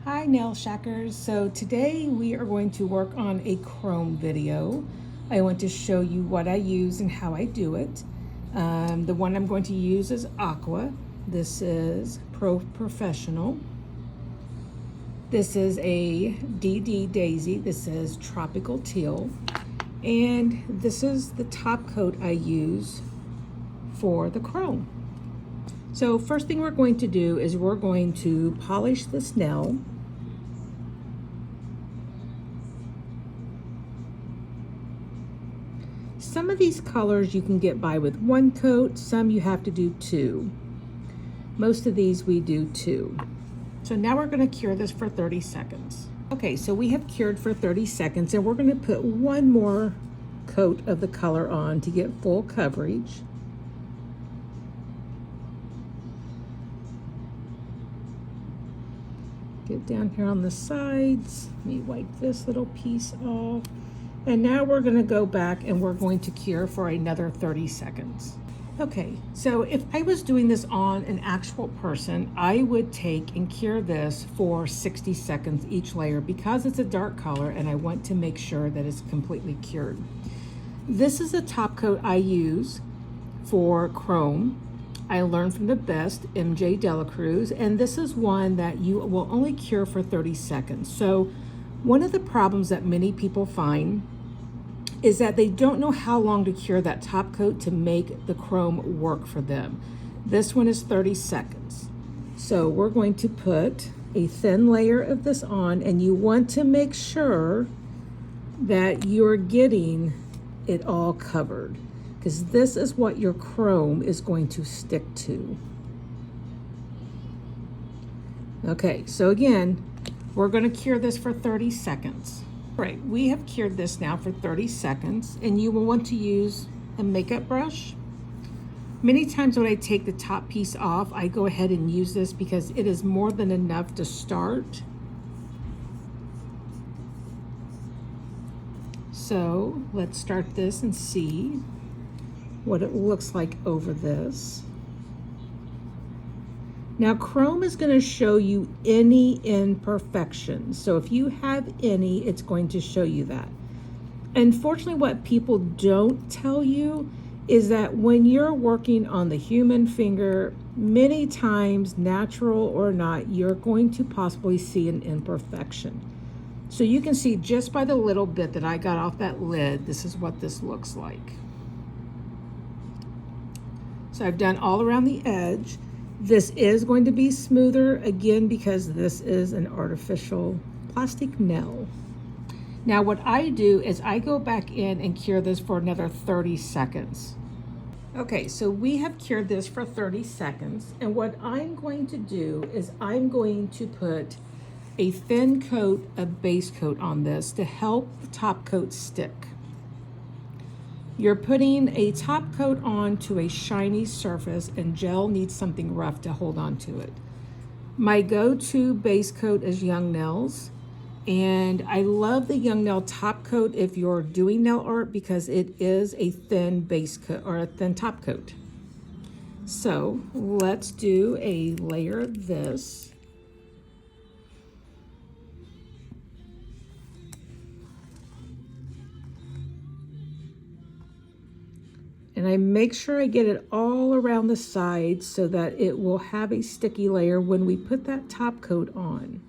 Hi Nail Shackers. So today we are going to work on a chrome video. I want to show you what I use and how I do it. The one I'm going to use is Aqua. This is Pro Professional. This is a DD Daisy. This is Tropical Teal. And this is the top coat I use for the chrome. So first thing we're going to do is we're going to polish this nail. Some of these colors you can get by with one coat, some you have to do two. Most of these we do two. So now we're going to cure this for 30 seconds. Okay, so we have cured for 30 seconds and we're going to put one more coat of the color on to get full coverage. Get down here on the sides. Let me wipe this little piece off. And now we're going to go back and we're going to cure for another 30 seconds. Okay, so if I was doing this on an actual person, I would take and cure this for 60 seconds each layer because it's a dark color and I want to make sure that it's completely cured. This is a top coat I use for chrome. I learned from the best, MJ Delacruz, and this is one that you will only cure for 30 seconds. So one of the problems that many people find is that they don't know how long to cure that top coat to make the chrome work for them. This one is 30 seconds. So we're going to put a thin layer of this on, and you want to make sure that you're getting it all covered, because this is what your chrome is going to stick to. Okay, so again, we're going to cure this for 30 seconds. All right, we have cured this now for 30 seconds, and you will want to use a makeup brush. Many times when I take the top piece off, I go ahead and use this because it is more than enough to start. So let's start this and see what it looks like over this. Now, chrome is going to show you any imperfections. So if you have any, it's going to show you that. Unfortunately, what people don't tell you is that when you're working on the human finger, many times, natural or not, you're going to possibly see an imperfection. So you can see just by the little bit that I got off that lid, this is what this looks like. So I've done all around the edge. This is going to be smoother, again, because this is an artificial plastic nail. Now what I do is I go back in and cure this for another 30 seconds. Okay, so we have cured this for 30 seconds, and what I'm going to do is I'm going to put a thin coat of base coat on this to help the top coat stick. You're putting a top coat on to a shiny surface, and gel needs something rough to hold on to it. My go-to base coat is Young Nails, and I love the Young Nail top coat if you're doing nail art because it is a thin base coat or a thin top coat. So let's do a layer of this. And I make sure I get it all around the sides so that it will have a sticky layer when we put that top coat on.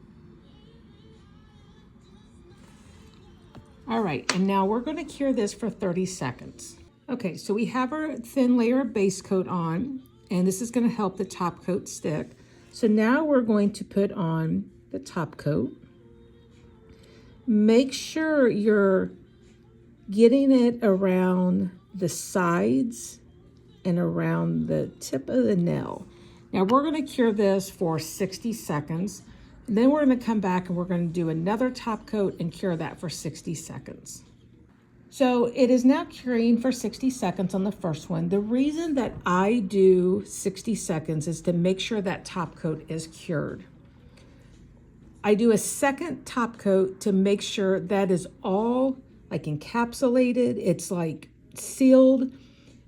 All right, and now we're going to cure this for 30 seconds. Okay, so we have our thin layer of base coat on, and this is going to help the top coat stick. So now we're going to put on the top coat. Make sure you're getting it around the sides and around the tip of the nail. Now we're going to cure this for 60 seconds. And then we're going to come back and we're going to do another top coat and cure that for 60 seconds. So it is now curing for 60 seconds on the first one. The reason that I do 60 seconds is to make sure that top coat is cured. I do a second top coat to make sure that is all like encapsulated. It's like sealed,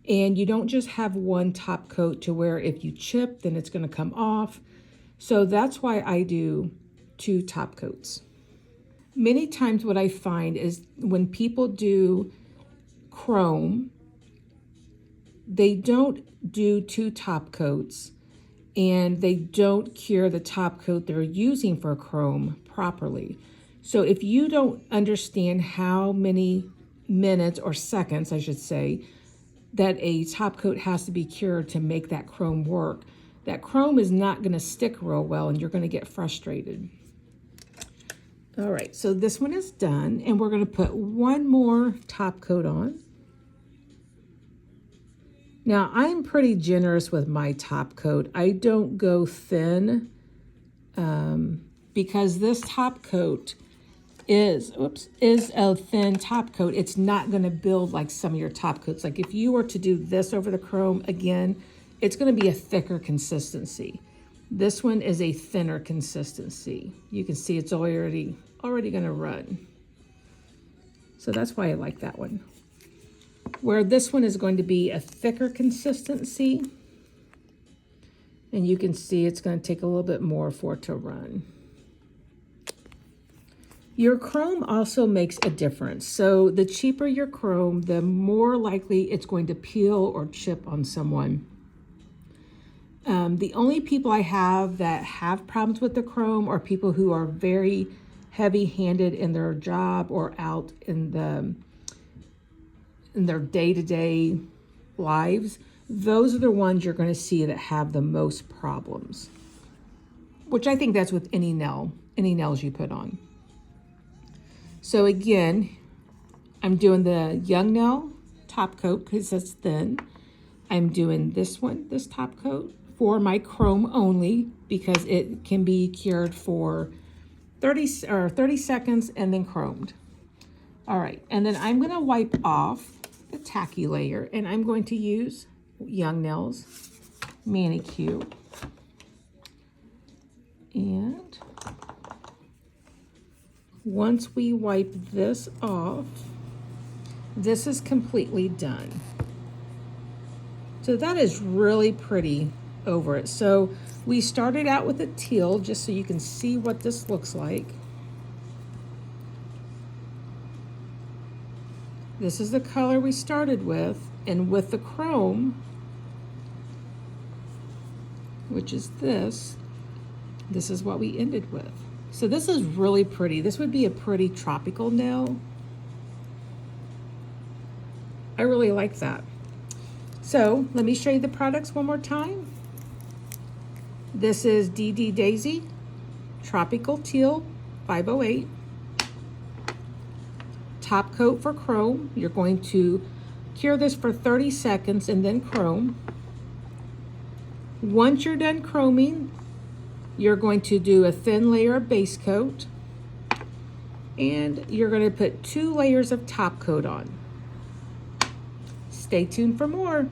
and you don't just have one top coat to where if you chip then it's going to come off. So that's why I do 2 top coats. Many times what I find is when people do chrome, they don't do 2 top coats and they don't cure the top coat they're using for chrome properly. So if you don't understand how many minutes or seconds, I should say, that a top coat has to be cured to make that chrome work, that chrome is not going to stick real well and you're going to get frustrated. All right, so this one is done and we're going to put one more top coat on. Now I'm pretty generous with my top coat. I don't go thin because this top coat is a thin top coat. It's not going to build like some of your top coats. Like if you were to do this over the chrome again, it's going to be a thicker consistency. This one is a thinner consistency. You can see it's already going to run. So that's why I like that one. Where this one is going to be a thicker consistency. And you can see it's going to take a little bit more for it to run. Your chrome also makes a difference. So the cheaper your chrome, the more likely it's going to peel or chip on someone. The only people I have that have problems with the chrome are people who are very heavy-handed in their job or out in their day-to-day lives. Those are the ones you're going to see that have the most problems, which I think that's with any nails you put on. So again, I'm doing the young nail top coat because it's thin. I'm doing this one, this top coat for my chrome only because it can be cured for 30 seconds and then chromed. All right, and then I'm going to wipe off the tacky layer and I'm going to use Young Nails Manicure. And once we wipe this off, this is completely done. So that is really pretty over it. So we started out with a teal just so you can see what this looks like. This is the color we started with, and with the chrome, which is this is what we ended with. So this is really pretty. This would be a pretty tropical nail. I really like that. So let me show you the products one more time. This is DD Daisy Tropical Teal 508. Top coat for chrome. You're going to cure this for 30 seconds and then chrome. Once you're done chroming, you're going to do a thin layer of base coat and you're going to put 2 layers of top coat on. Stay tuned for more.